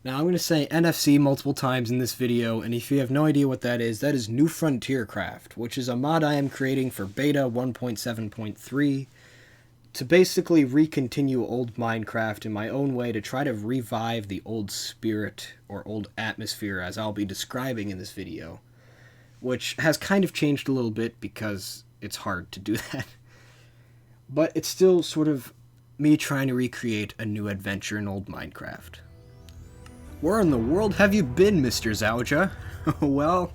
Now I'm going to say NFC multiple times in this video, and if you have no idea what that is New Frontier Craft, which is a mod I am creating for beta 1.7.3 to basically recontinue old Minecraft in my own way to try to revive the old spirit or old atmosphere as I'll be describing in this video, which has kind of changed a little bit because it's hard to do that. But it's still sort of me trying to recreate a new adventure in old Minecraft. Where in the world have you been, Mr. Zowja? Well,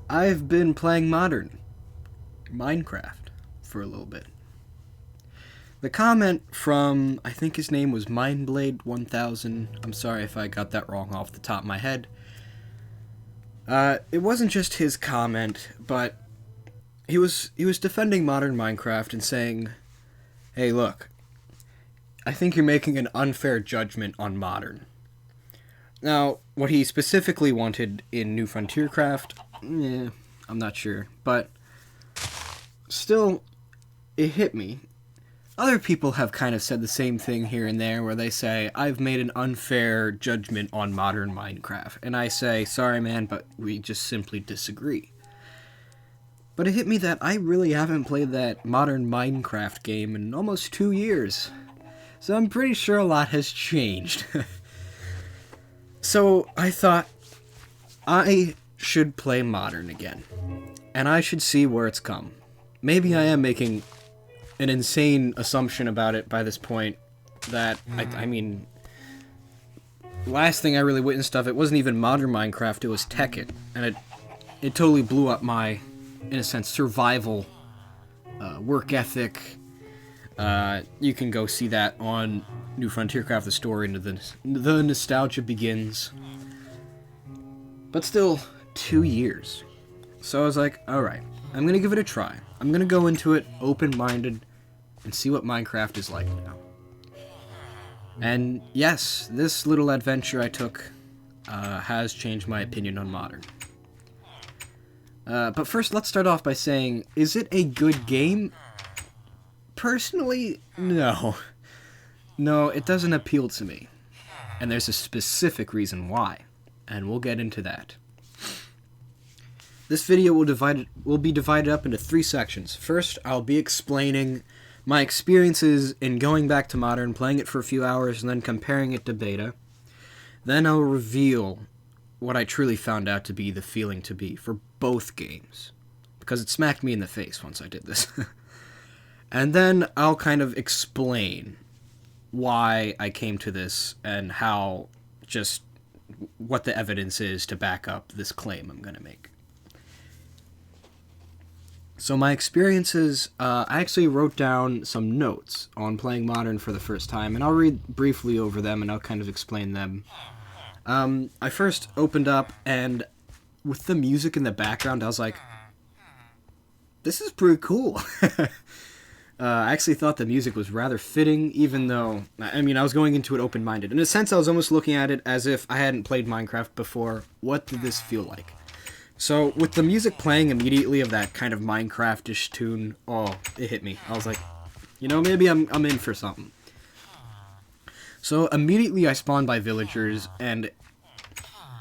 I've been playing modern Minecraft for a little bit. The comment from, I think his name was Mindblade1000, I'm sorry if I got that wrong off the top of my head. It wasn't just his comment, but he was defending modern Minecraft and saying, hey look, I think you're making an unfair judgment on modern. Now, what he specifically wanted in New Frontier Craft, I'm not sure, but still, it hit me. Other people have kind of said the same thing here and there, where they say, I've made an unfair judgment on modern Minecraft, and I say, sorry man, but we just simply disagree. But it hit me that I really haven't played that modern Minecraft game in almost 2 years, so I'm pretty sure a lot has changed. So I thought I should play modern again, and I should see where it's come. Maybe I am making an insane assumption about it by this point that, I mean, last thing I really witnessed of it wasn't even modern Minecraft, it was Tekken, and it totally blew up my, in a sense, survival work ethic. You can go see that on New Frontier Craft, the story, into the nostalgia begins. But still, 2 years. So I was like, alright, I'm gonna give it a try. I'm gonna go into it open-minded and see what Minecraft is like now. And yes, this little adventure I took has changed my opinion on modern. But first, let's start off by saying, is it a good game? Personally, no. No, it doesn't appeal to me. And there's a specific reason why. And we'll get into that. This video will be divided up into 3 sections. First, I'll be explaining my experiences in going back to modern, playing it for a few hours, and then comparing it to beta. Then I'll reveal what I truly found out to be the feeling to be for both games. Because it smacked me in the face once I did this. And then I'll kind of explain why I came to this and how, just what the evidence is to back up this claim I'm going to make. So my experiences, I actually wrote down some notes on playing modern for the first time, and I'll read briefly over them and I'll kind of explain them. I first opened up, and with the music in the background, I was like, this is pretty cool. I actually thought the music was rather fitting, even though, I mean, I was going into it open-minded. In a sense, I was almost looking at it as if I hadn't played Minecraft before. What did this feel like? So, with the music playing immediately of that kind of Minecraft-ish tune, oh, it hit me. I was like, you know, maybe I'm in for something. So, immediately I spawned by villagers, and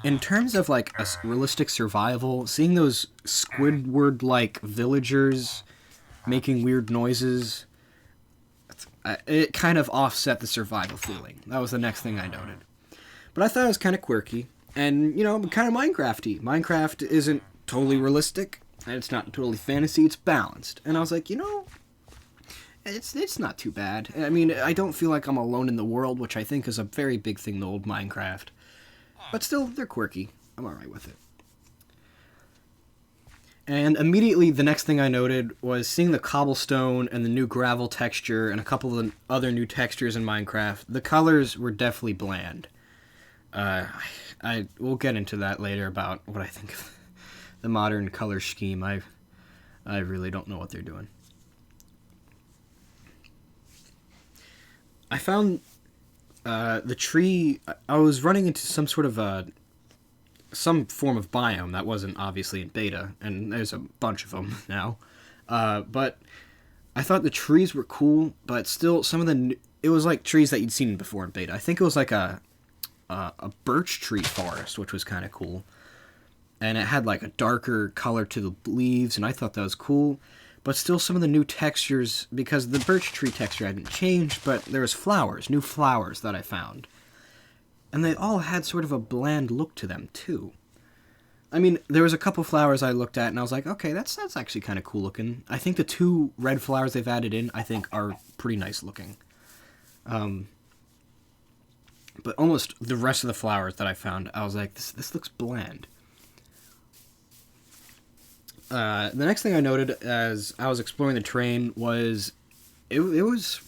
in terms of, like, a realistic survival, seeing those Squidward-like villagers making weird noises, it kind of offset the survival feeling. That was the next thing I noted. But I thought it was kind of quirky, and, you know, kind of Minecraft-y. Minecraft isn't totally realistic, and it's not totally fantasy, it's balanced. And I was like, you know, it's not too bad. I mean, I don't feel like I'm alone in the world, which I think is a very big thing in old Minecraft. But still, they're quirky. I'm alright with it. And immediately, the next thing I noted was seeing the cobblestone and the new gravel texture and a couple of the other new textures in Minecraft. The colors were definitely bland. We'll get into that later about what I think of the modern color scheme. I really don't know what they're doing. I found the tree. I was running into some sort of some form of biome that wasn't obviously in beta, and there's a bunch of them now. But I thought the trees were cool, but still some of it was like trees that you'd seen before in beta. I think it was like a a birch tree forest, which was kind of cool. And it had like a darker color to the leaves, and I thought that was cool. But still, some of the new textures, because the birch tree texture hadn't changed, but there was flowers, new flowers that I found. And they all had sort of a bland look to them, too. I mean, there was a couple flowers I looked at, and I was like, okay, that's actually kind of cool looking. I think the 2 red flowers they've added in, I think, are pretty nice looking. But almost the rest of the flowers that I found, I was like, this looks bland. The next thing I noted as I was exploring the terrain was it was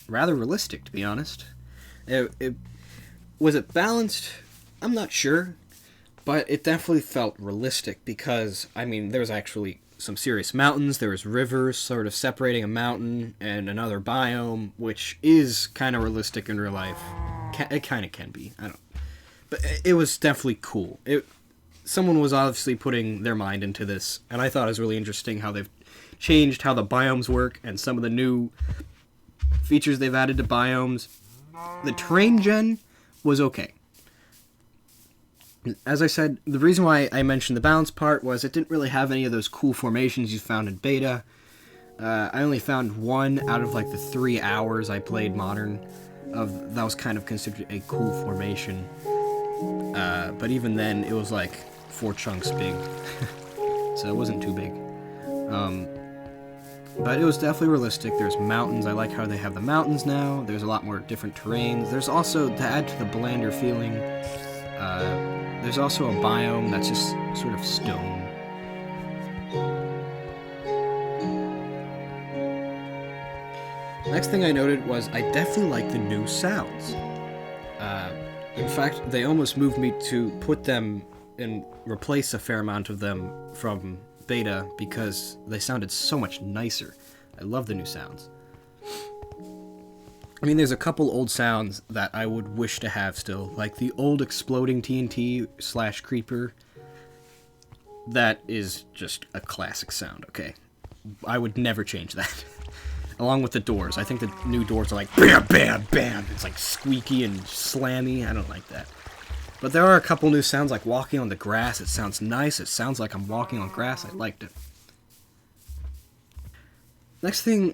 rather realistic, to be honest. Was it balanced? I'm not sure, but it definitely felt realistic because, I mean, there was actually some serious mountains. There was rivers sort of separating a mountain and another biome, which is kind of realistic in real life. It kind of can be. I don't. But it was definitely cool. Someone was obviously putting their mind into this, and I thought it was really interesting how they've changed how the biomes work and some of the new features they've added to biomes. The terrain gen was okay. As I said, the reason why I mentioned the balance part was it didn't really have any of those cool formations you found in beta. I only found one out of like the 3 hours I played Modern that was kind of considered a cool formation. But even then, it was like 4 chunks big, so it wasn't too big. But it was definitely realistic. There's mountains. I like how they have the mountains now. There's a lot more different terrains. There's also, to add to the blander feeling, there's also a biome that's just sort of stone. Next thing I noted was I definitely like the new sounds. In fact, they almost moved me to put them and replace a fair amount of them from beta because they sounded so much nicer. I love the new sounds. I mean, there's a couple old sounds that I would wish to have still, like the old exploding TNT / creeper. That is just a classic sound, okay? I would never change that. Along with the doors. I think the new doors are like bam, bam, bam. It's like squeaky and slammy. I don't like that. But there are a couple new sounds like walking on the grass. It sounds nice. It sounds like I'm walking on grass. I liked it. Next thing,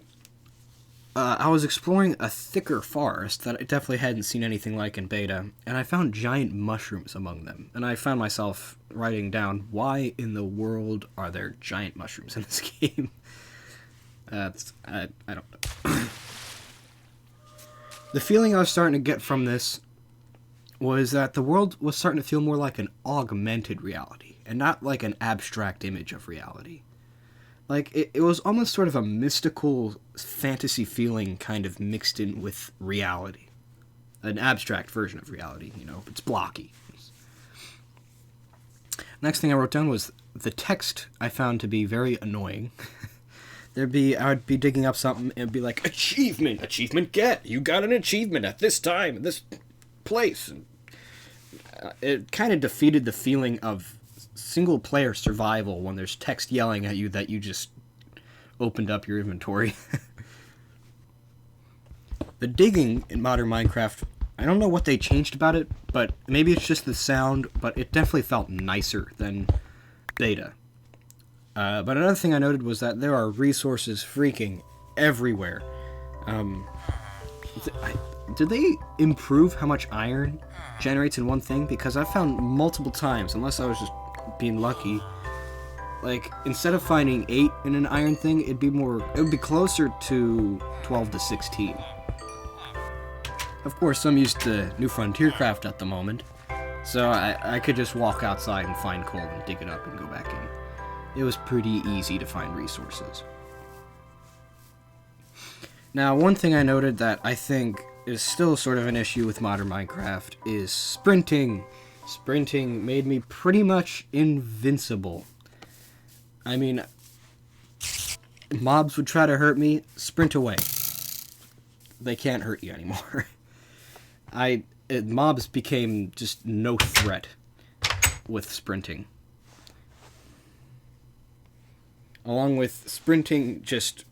I was exploring a thicker forest that I definitely hadn't seen anything like in beta, and I found giant mushrooms among them. And I found myself writing down, why in the world are there giant mushrooms in this game? I don't know. The feeling I was starting to get from this was that the world was starting to feel more like an augmented reality, and not like an abstract image of reality. Like, it was almost sort of a mystical fantasy feeling kind of mixed in with reality. An abstract version of reality, you know, it's blocky. Next thing I wrote down was the text I found to be very annoying. I would be digging up something, and it'd be like, achievement get, you got an achievement at this time, this place. And, it kind of defeated the feeling of single-player survival when there's text yelling at you that you just opened up your inventory. The digging in modern Minecraft, I don't know what they changed about it, but maybe it's just the sound, but it definitely felt nicer than beta. But another thing I noted was that there are resources freaking everywhere. Did they improve how much iron generates in one thing? Because I found multiple times, unless I was just being lucky, like, instead of finding 8 in an iron thing, it would be closer to 12 to 16. Of course, I'm used to New Frontier Craft at the moment, so I could just walk outside and find coal and dig it up and go back in. It was pretty easy to find resources. Now, one thing I noted that I think is still sort of an issue with modern Minecraft is sprinting. Sprinting made me pretty much invincible. I mean, mobs would try to hurt me, sprint away. They can't hurt you anymore. Mobs became just no threat with sprinting. Along with sprinting just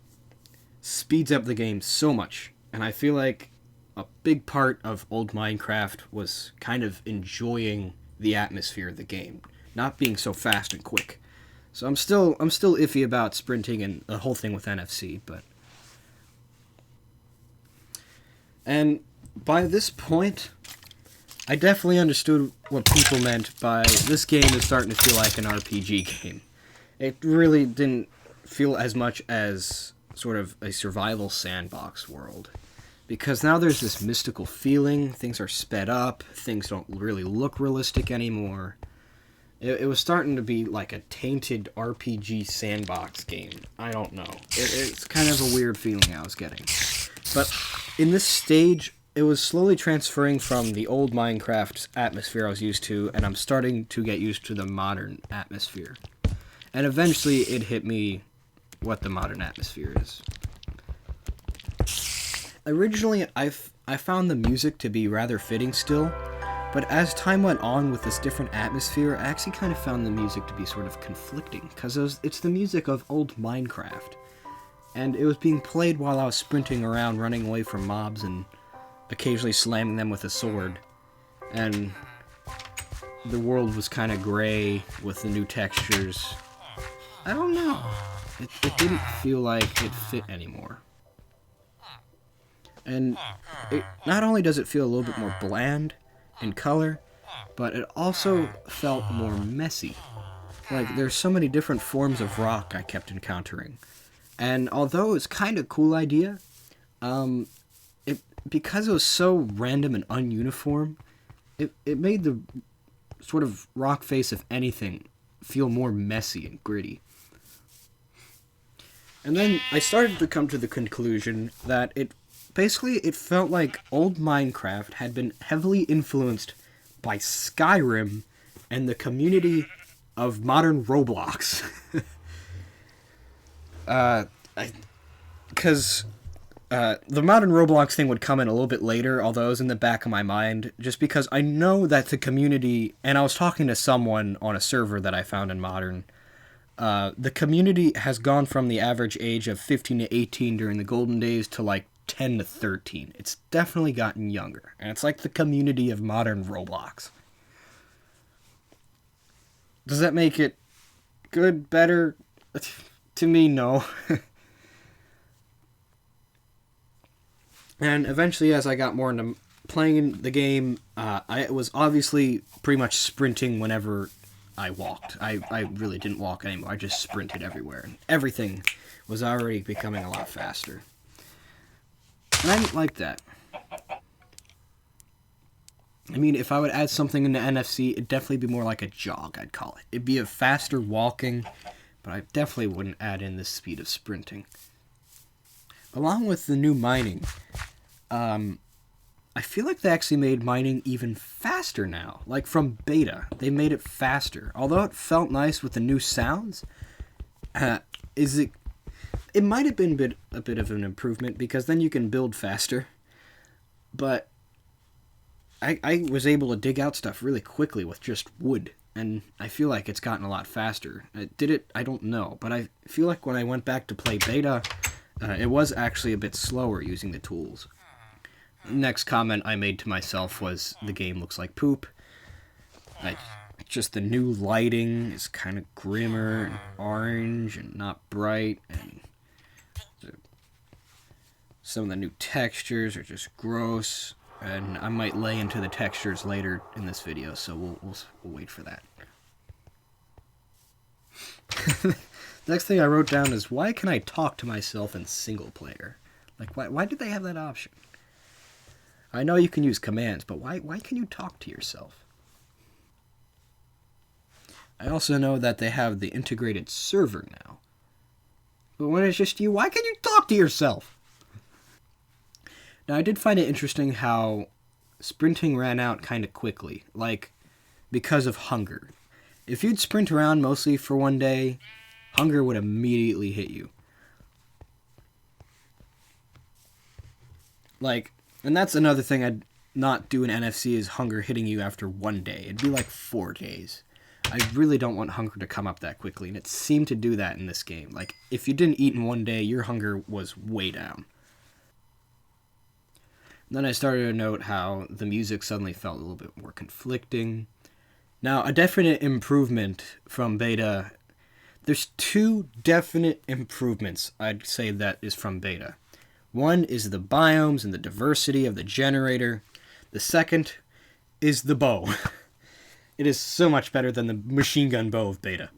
speeds up the game so much. And I feel like a big part of old Minecraft was kind of enjoying the atmosphere of the game, not being so fast and quick. So I'm still iffy about sprinting and the whole thing with NFC, but and by this point, I definitely understood what people meant by this game is starting to feel like an RPG game. It really didn't feel as much as sort of a survival sandbox world. Because now there's this mystical feeling, things are sped up, things don't really look realistic anymore. It was starting to be like a tainted RPG sandbox game. I don't know. It's kind of a weird feeling I was getting. But in this stage, it was slowly transferring from the old Minecraft atmosphere I was used to, and I'm starting to get used to the modern atmosphere. And eventually it hit me what the modern atmosphere is. Originally, I found the music to be rather fitting still, but as time went on with this different atmosphere, I actually kind of found the music to be sort of conflicting, because it's the music of old Minecraft, and it was being played while I was sprinting around, running away from mobs, and occasionally slamming them with a sword, and the world was kind of gray with the new textures. I don't know. It didn't feel like it fit anymore. And not only does it feel a little bit more bland in color, but it also felt more messy. Like, there's so many different forms of rock I kept encountering. And although it's kind of a cool idea, because it was so random and ununiform, it made the sort of rock face, if anything, feel more messy and gritty. And then I started to come to the conclusion that it felt like old Minecraft had been heavily influenced by Skyrim and the community of modern Roblox. Because the modern Roblox thing would come in a little bit later, although it was in the back of my mind, just because I know that the community, and I was talking to someone on a server that I found in modern, the community has gone from the average age of 15 to 18 during the golden days to like 10 to 13. It's definitely gotten younger, and it's like the community of modern Roblox. Does that make it good, better? To me, no. And eventually, as I got more into playing the game, I was obviously pretty much sprinting whenever I walked. I really didn't walk anymore. I just sprinted everywhere. And everything was already becoming a lot faster. And I didn't like that. I mean, if I would add something into NFC, it'd definitely be more like a jog, I'd call it. It'd be a faster walking, but I definitely wouldn't add in the speed of sprinting. Along with the new mining, I feel like they actually made mining even faster now. Like from beta, they made it faster. Although it felt nice with the new sounds, it might have been a bit of an improvement, because then you can build faster. But I was able to dig out stuff really quickly with just wood, and I feel like it's gotten a lot faster. Did it? I don't know, but I feel like when I went back to play beta, it was actually a bit slower using the tools. Next comment I made to myself was, the game looks like poop. Just the new lighting is kind of grimmer and orange and not bright, and some of the new textures are just gross, and I might lay into the textures later in this video, so we'll wait for that. Next thing I wrote down is, why can I talk to myself in single player? Like, why did they have that option? I know you can use commands, but why can you talk to yourself? I also know that they have the integrated server now. But when it's just you, why can you talk to yourself? Now, I did find it interesting how sprinting ran out kind of quickly, like, because of hunger. If you'd sprint around mostly for one day, hunger would immediately hit you. Like, and that's another thing I'd not do in NFC, is hunger hitting you after one day. It'd be like 4 days. I really don't want hunger to come up that quickly, and it seemed to do that in this game. Like, if you didn't eat in one day, your hunger was way down. Then I started to note how the music suddenly felt a little bit more conflicting. Now, a definite improvement from beta. There's two definite improvements I'd say that is from beta. One is the biomes and the diversity of the generator. The second is the bow. It is so much better than the machine gun bow of beta.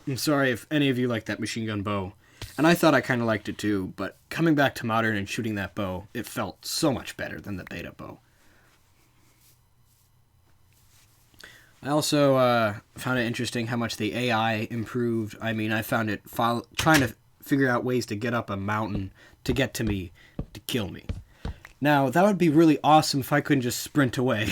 I'm sorry if any of you like that machine gun bow. And I thought I kind of liked it too, but coming back to Modern and shooting that bow, it felt so much better than the beta bow. I also found it interesting how much the AI improved. I mean, I found it trying to figure out ways to get up a mountain to get to me, to kill me. Now, that would be really awesome if I couldn't just sprint away.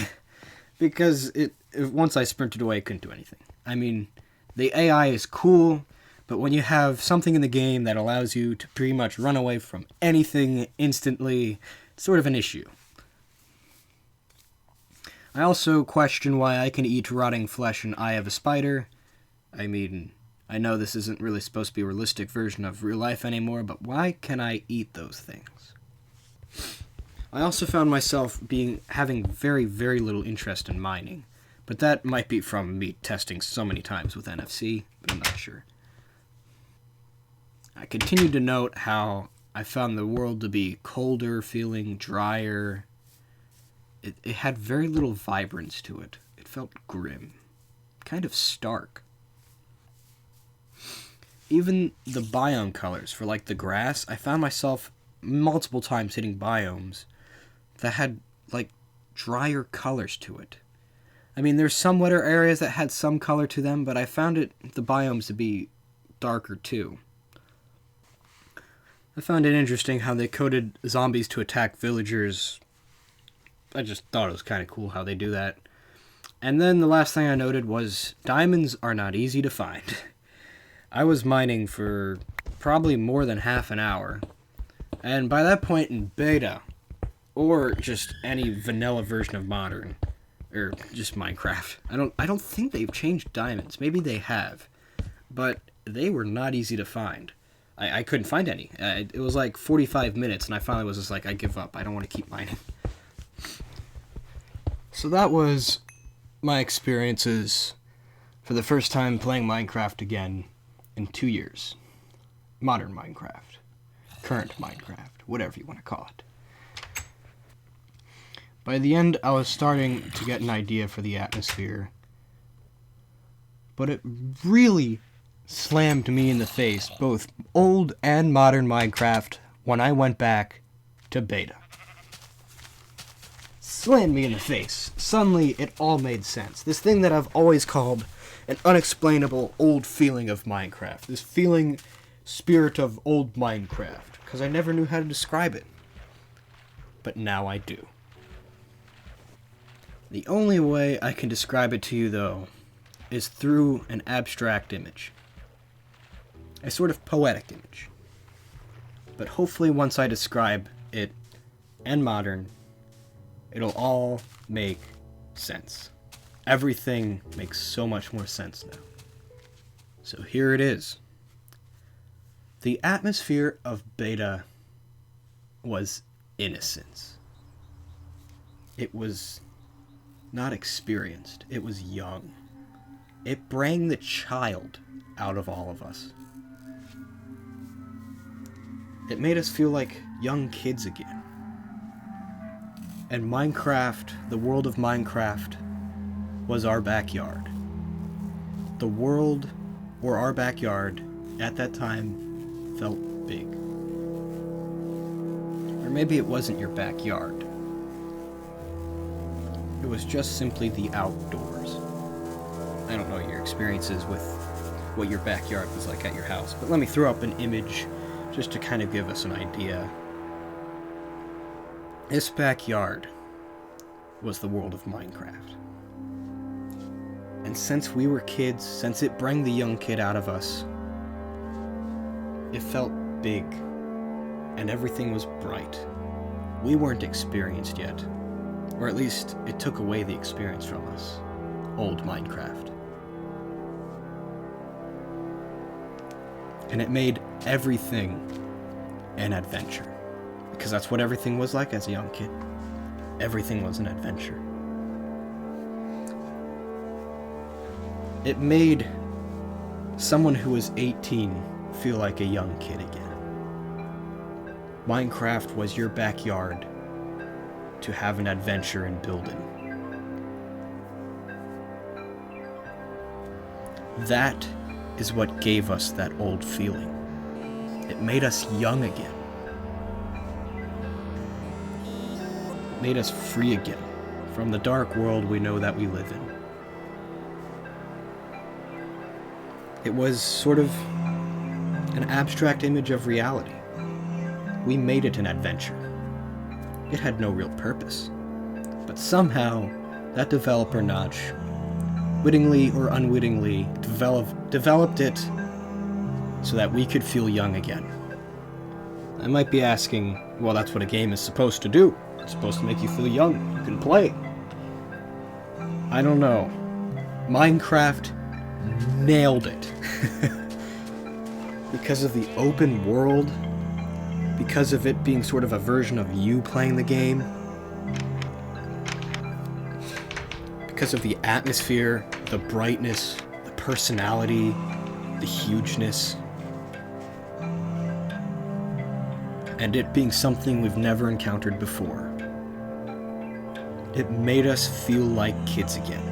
Because once I sprinted away, I couldn't do anything. I mean, the AI is cool, but when you have something in the game that allows you to pretty much run away from anything instantly, it's sort of an issue. I also question why I can eat rotting flesh and eye of a spider. I mean, I know this isn't really supposed to be a realistic version of real life anymore, but why can I eat those things? I also found myself having very, very little interest in mining, but that might be from me testing so many times with NFC, but I'm not sure. I continued to note how I found the world to be colder, feeling drier. It had very little vibrance to it. It felt grim, kind of stark. Even the biome colors for like the grass, I found myself multiple times hitting biomes that had like drier colors to it. I mean, there's some wetter areas that had some color to them, but I found the biomes to be darker too. I found it interesting how they coded zombies to attack villagers. I just thought it was kind of cool how they do that. And then the last thing I noted was diamonds are not easy to find. I was mining for probably more than half an hour. And by that point in beta, or just any vanilla version of Modern, or just Minecraft, I don't think they've changed diamonds. Maybe they have. But they were not easy to find. I couldn't find any. It was like 45 minutes, and I finally was just like, I give up. I don't want to keep mining. So that was my experiences for the first time playing Minecraft again in 2 years. Modern Minecraft. Current Minecraft. Whatever you want to call it. By the end, I was starting to get an idea for the atmosphere. But it really slammed me in the face, both old and modern Minecraft, when I went back to beta. Slammed me in the face. Suddenly, it all made sense. This thing that I've always called an unexplainable old feeling of Minecraft. This spirit of old Minecraft. Because I never knew how to describe it. But now I do. The only way I can describe it to you, though, is through an abstract image. A sort of poetic image. But hopefully once I describe it, and modern, it'll all make sense. Everything makes so much more sense now. So here it is. The atmosphere of beta was innocence. It was not experienced. It was young. It rang the child out of all of us. It made us feel like young kids again. And Minecraft, the world of Minecraft, was our backyard. The world, or our backyard, at that time, felt big. Or maybe it wasn't your backyard. It was just simply the outdoors. I don't know your experiences with what your backyard was like at your house, but let me throw up an image just to kind of give us an idea. This backyard was the world of Minecraft. And since we were kids, since it brought the young kid out of us, it felt big, and everything was bright. We weren't experienced yet, or at least it took away the experience from us. Old Minecraft. And it made everything an adventure. because that's what everything was like as a young kid. Everything was an adventure. It made someone who was 18 feel like a young kid again. Minecraft was your backyard to have an adventure and build in. That is what gave us that old feeling. It made us young again. It made us free again from the dark world we know that we live in. It was sort of an abstract image of reality. We made it an adventure. It had no real purpose. But somehow, that developer notch, wittingly or unwittingly, developed it so that we could feel young again. I might be asking, well, that's what a game is supposed to do. It's supposed to make you feel young. You can play. I don't know. Minecraft nailed it. Because of the open world, because of it being sort of a version of you playing the game, because of the atmosphere, the brightness, the personality, the hugeness, and it being something we've never encountered before. It made us feel like kids again.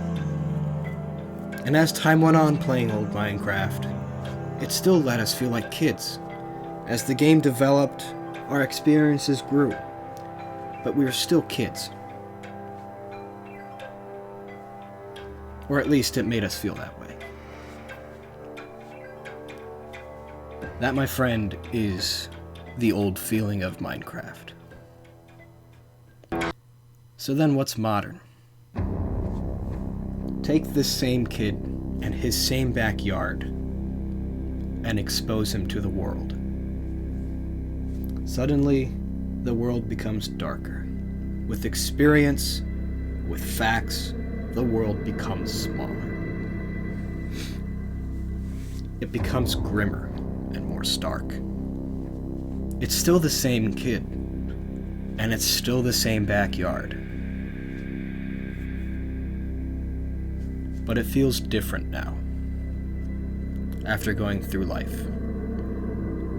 And as time went on playing old Minecraft, it still let us feel like kids. As the game developed, our experiences grew, but we were still kids. Or at least it made us feel that way. That, my friend, is the old feeling of Minecraft. So then what's modern? Take this same kid and his same backyard and expose him to the world. Suddenly, the world becomes darker. With experience, with facts, the world becomes smaller. It becomes grimmer and more stark. It's still the same kid, and it's still the same backyard. But it feels different now. After going through life.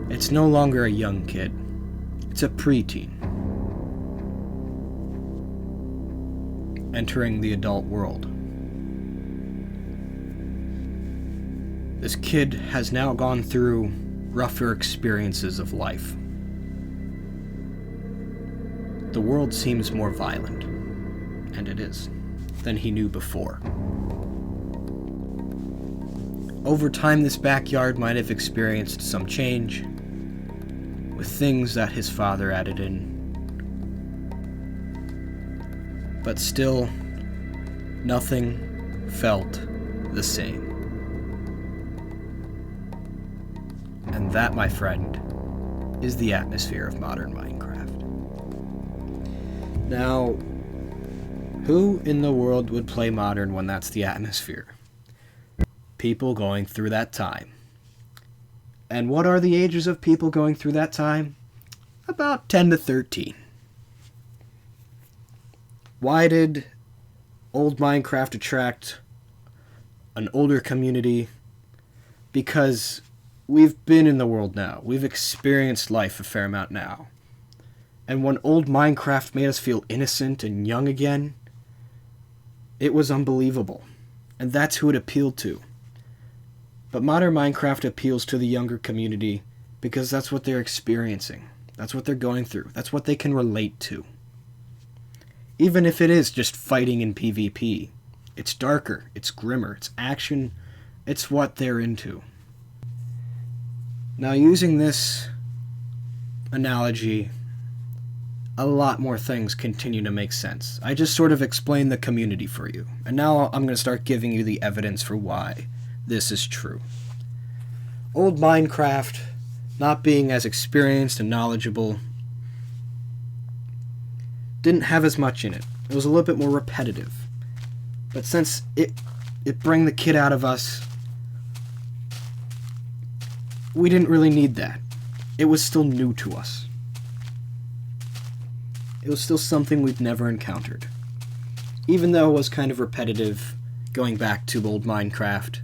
It's no longer a young kid. It's a preteen. Entering the adult world. This kid has now gone through rougher experiences of life. The world seems more violent, and it is, than he knew before. Over time, this backyard might have experienced some change, with things that his father added in. But still, nothing felt the same. And that, my friend, is the atmosphere of modern Minecraft. Now, who in the world would play modern when that's the atmosphere? People going through that time. And what are the ages of people going through that time? About 10 to 13. Why did old Minecraft attract an older community? Because we've been in the world now. We've experienced life a fair amount now. And when old Minecraft made us feel innocent and young again, it was unbelievable. And that's who it appealed to. But modern Minecraft appeals to the younger community because that's what they're experiencing. That's what they're going through. That's what they can relate to. Even if it is just fighting in PvP, it's darker, it's grimmer, it's action, it's what they're into. Now, using this analogy, a lot more things continue to make sense. I just sort of explained the community for you, and now I'm going to start giving you the evidence for why this is true. Old Minecraft, not being as experienced and knowledgeable, didn't have as much in it. It was a little bit more repetitive. But since it bring the kid out of us, we didn't really need that. It was still new to us. it was still something we'd never encountered. Even though it was kind of repetitive, going back to old Minecraft.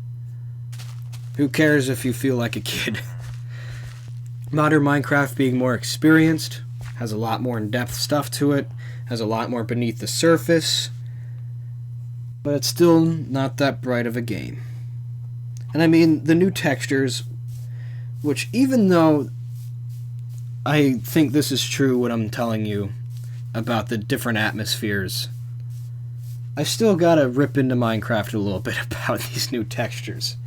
Who cares if you feel like a kid? Modern Minecraft, being more experienced, has a lot more in-depth stuff to it, has a lot more beneath the surface, but it's still not that bright of a game. And I mean, the new textures, which even though I think this is true what I'm telling you about the different atmospheres, I still gotta rip into Minecraft a little bit about these new textures.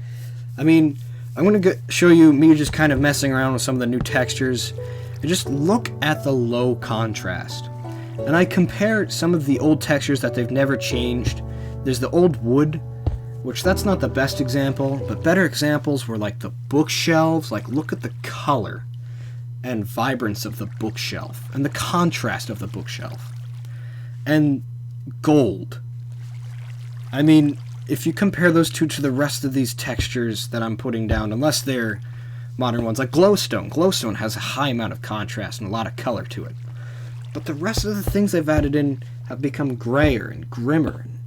I mean, I'm going to show you me just kind of messing around with some of the new textures. And just look at the low contrast. And I compare some of the old textures that they've never changed. There's the old wood, which that's not the best example, but better examples were like the bookshelves. Like, look at the color and vibrance of the bookshelf and the contrast of the bookshelf. And gold. I mean, if you compare those two to the rest of these textures that I'm putting down, unless they're modern ones, like glowstone has a high amount of contrast and a lot of color to it. But the rest of the things they've added in have become grayer and grimmer and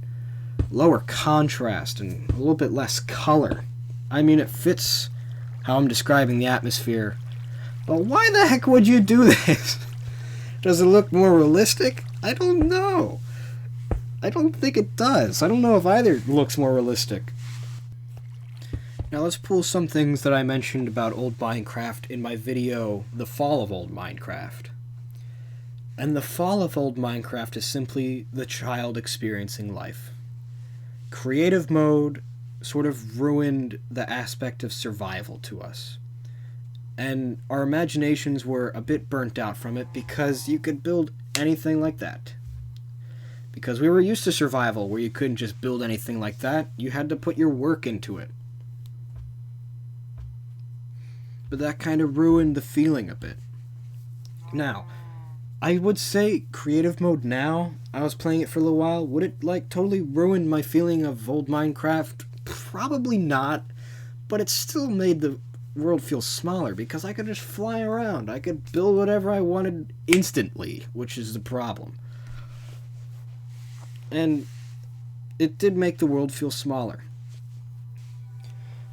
lower contrast and a little bit less color. I mean, it fits how I'm describing the atmosphere. But why the heck would you do this? Does it look more realistic? I don't know. I don't think it does. I don't know if either looks more realistic. Now let's pull some things that I mentioned about old Minecraft in my video, The Fall of Old Minecraft. And the fall of old Minecraft is simply the child experiencing life. Creative mode sort of ruined the aspect of survival to us. And our imaginations were a bit burnt out from it because you could build anything like that. Because we were used to survival, where you couldn't just build anything like that. You had to put your work into it. But that kind of ruined the feeling a bit. Now, I would say creative mode now, I was playing it for a little while, would it like totally ruin my feeling of old Minecraft? Probably not, but it still made the world feel smaller because I could just fly around. I could build whatever I wanted instantly, which is the problem. And it did make the world feel smaller.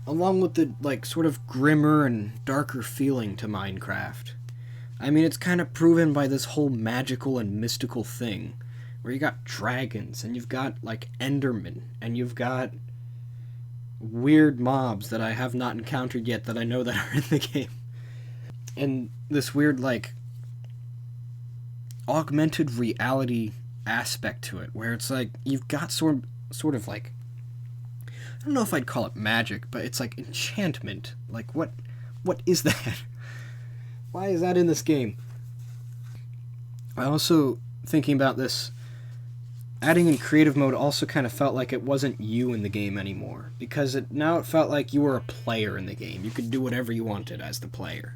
Along with the, like, sort of grimmer and darker feeling to Minecraft. I mean, it's kind of proven by this whole magical and mystical thing. Where you got dragons, and you've got, like, Endermen, and you've got weird mobs that I have not encountered yet that I know that are in the game. And this weird, like, augmented reality aspect to it, where it's like you've got sort of like, I don't know if I'd call it magic, but it's like enchantment. Like, what is that? Why is that in this game? I also, thinking about this, adding in creative mode also kind of felt like it wasn't you in the game anymore, because now it felt like you were a player in the game. You could do whatever you wanted as the player.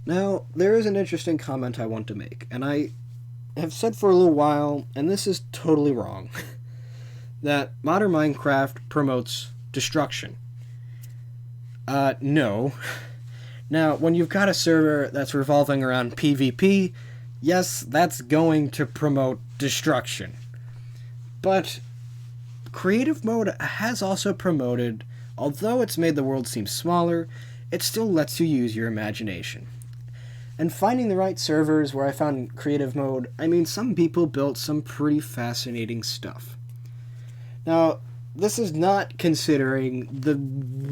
Now, there is an interesting comment I want to make, and I have said for a little while, and this is totally wrong, that modern Minecraft promotes destruction. No. Now, when you've got a server that's revolving around PvP, yes, that's going to promote destruction. But creative mode has also promoted, although it's made the world seem smaller, it still lets you use your imagination. And finding the right servers where I found creative mode, I mean, some people built some pretty fascinating stuff. Now, this is not considering the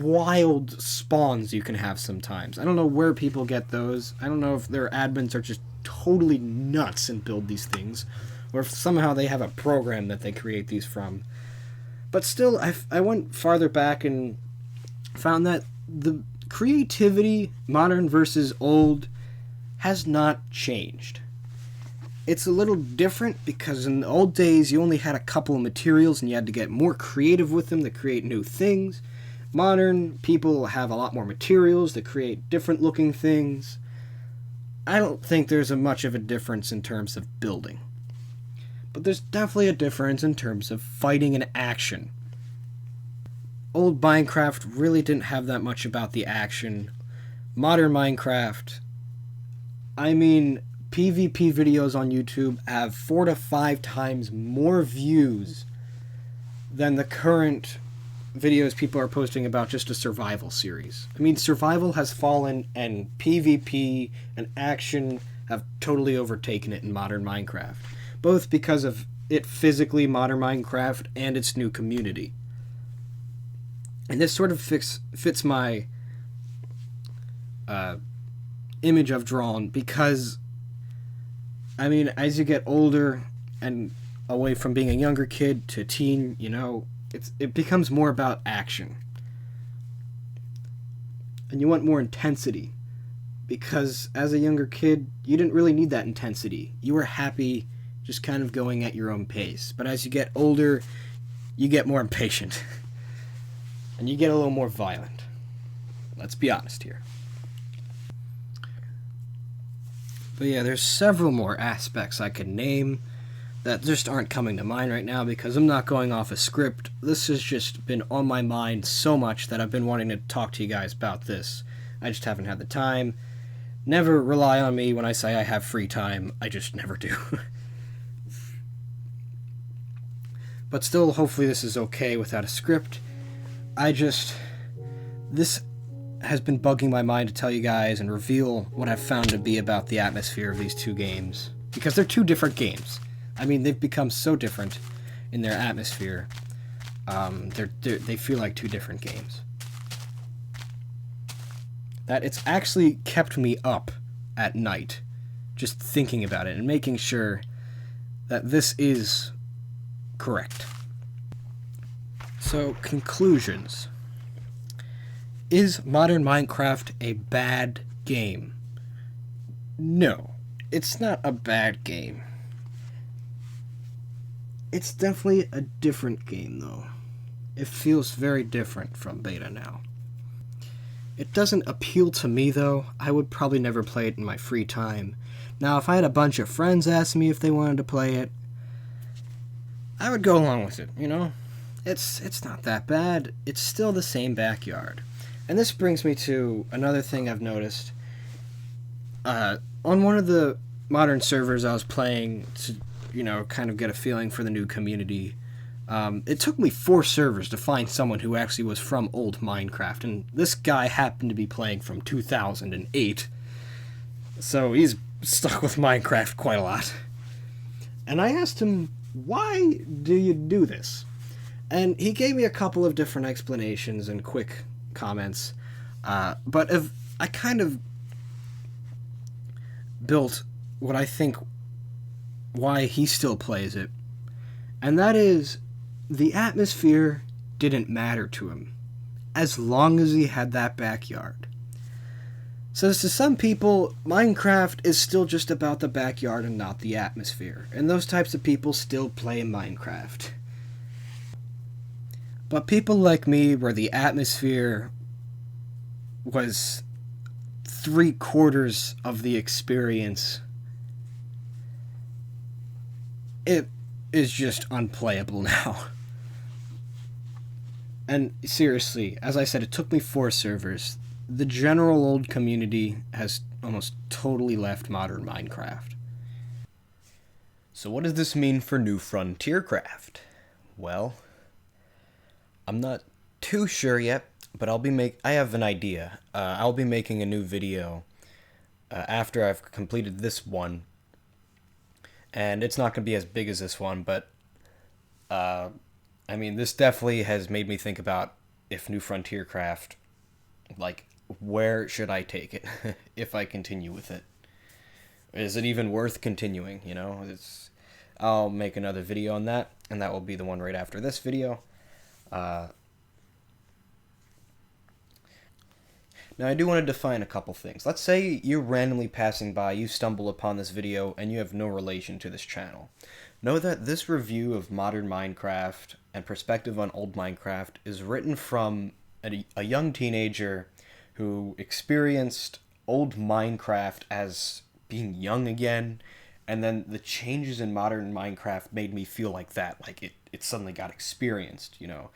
wild spawns you can have sometimes. I don't know where people get those. I don't know if their admins are just totally nuts and build these things, or if somehow they have a program that they create these from. But still, I went farther back and found that the creativity, modern versus old, has not changed. It's a little different because in the old days you only had a couple of materials and you had to get more creative with them to create new things. Modern people have a lot more materials to create different looking things. I don't think there's much of a difference in terms of building. But there's definitely a difference in terms of fighting and action. Old Minecraft really didn't have that much about the action. Modern Minecraft, I mean, PvP videos on YouTube have 4 to 5 times more views than the current videos people are posting about just a survival series. I mean, survival has fallen, and PvP and action have totally overtaken it in modern Minecraft, both because of it physically, modern Minecraft, and its new community. And this sort of fits my image I've drawn, because, I mean, as you get older and away from being a younger kid to teen, you know, it becomes more about action. And you want more intensity, because as a younger kid, you didn't really need that intensity. You were happy just kind of going at your own pace. But as you get older, you get more impatient. And you get a little more violent. Let's be honest here. But yeah, there's several more aspects I could name that just aren't coming to mind right now because I'm not going off a script. This has just been on my mind so much that I've been wanting to talk to you guys about this. I just haven't had the time. Never rely on me when I say I have free time. I just never do. But still, hopefully this is okay without a script. This has been bugging my mind to tell you guys and reveal what I've found to be about the atmosphere of these two games. Because they're two different games. I mean, they've become so different in their atmosphere. They feel like two different games. That it's actually kept me up at night, just thinking about it and making sure that this is correct. So, conclusions. Is modern Minecraft a bad game? No, it's not a bad game. It's definitely a different game, though. It feels very different from beta now. It doesn't appeal to me, though. I would probably never play it in my free time. Now, if I had a bunch of friends ask me if they wanted to play it, I would go along with it, you know? It's not that bad. It's still the same backyard. And this brings me to another thing I've noticed. On one of the modern servers I was playing to, you know, kind of get a feeling for the new community, it took me 4 servers to find someone who actually was from old Minecraft, and this guy happened to be playing from 2008, so he's stuck with Minecraft quite a lot. And I asked him, why do you do this? And he gave me a couple of different explanations and quick comments, but I kind of built what I think why he still plays it, and that is the atmosphere didn't matter to him as long as he had that backyard. So to some people, Minecraft is still just about the backyard and not the atmosphere, and those types of people still play Minecraft. But people like me, where the atmosphere was 3/4 of the experience, it is just unplayable now. And seriously, as I said, it took me 4 servers. The general old community has almost totally left modern Minecraft. So what does this mean for New Frontier Craft? Well, I'm not too sure yet, but I have an idea. I'll be making a new video after I've completed this one. And it's not going to be as big as this one, but I mean, this definitely has made me think about if New Frontier Craft, like, where should I take it if I continue with it? Is it even worth continuing, you know? I'll make another video on that, and that will be the one right after this video. Now, I do want to define a couple things. Let's say you're randomly passing by, you stumble upon this video, and you have no relation to this channel. Know that this review of modern Minecraft and perspective on old Minecraft is written from a young teenager who experienced old Minecraft as being young again, and then the changes in modern Minecraft made me feel like that, like it suddenly got experienced, you know.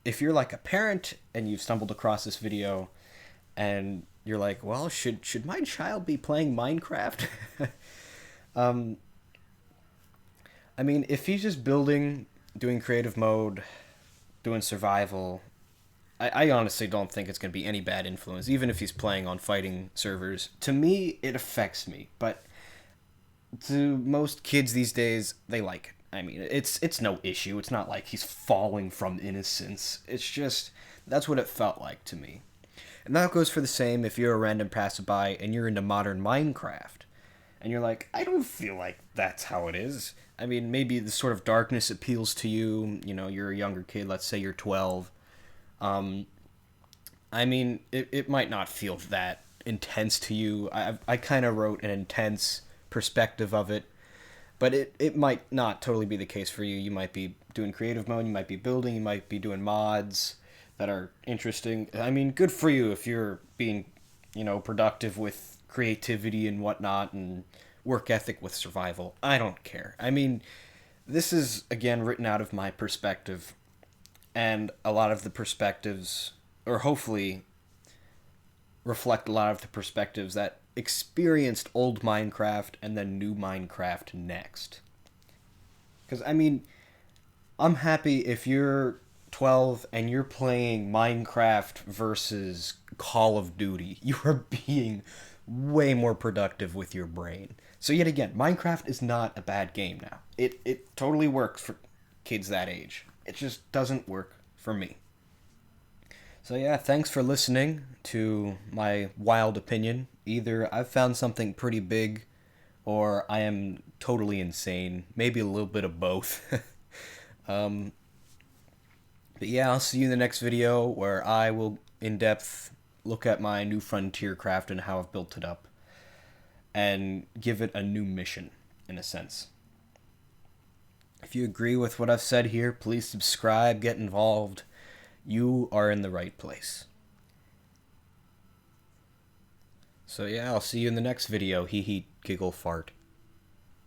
If you're like a parent and you've stumbled across this video and you're like, well, should my child be playing Minecraft? um, I mean, if he's just building, doing creative mode, doing survival, I honestly don't think it's going to be any bad influence, even if he's playing on fighting servers. To me, it affects me, but to most kids these days, they like it. I mean, it's no issue. It's not like he's falling from innocence. It's just that's what it felt like to me. And that goes for the same if you're a random passerby and you're into modern Minecraft. And you're like, I don't feel like that's how it is. I mean, maybe the sort of darkness appeals to you. You know, you're a younger kid. Let's say you're 12. Um, I mean, it might not feel that intense to you. I kind of wrote an intense perspective of it, but it might not totally be the case for you. You might be doing creative mode, you might be building, you might be doing mods that are interesting. I mean, good for you if you're being, productive with creativity and whatnot and work ethic with survival. I don't care. I mean, this is, again, written out of my perspective, and a lot of the perspectives, or hopefully reflect a lot of the perspectives that experienced old Minecraft and then new Minecraft next. Because, I mean, I'm happy if you're 12 and you're playing Minecraft versus Call of Duty. You are being way more productive with your brain. So yet again, Minecraft is not a bad game now. It totally works for kids that age. It just doesn't work for me. So yeah, thanks for listening to my wild opinion. Either I've found something pretty big, or I am totally insane. Maybe a little bit of both. um, but yeah, I'll see you in the next video where I will in depth look at my new frontier craft and how I've built it up, and give it a new mission, in a sense. If you agree with what I've said here, please subscribe, get involved. You are in the right place. So yeah, I'll see you in the next video. Hee hee, giggle, fart.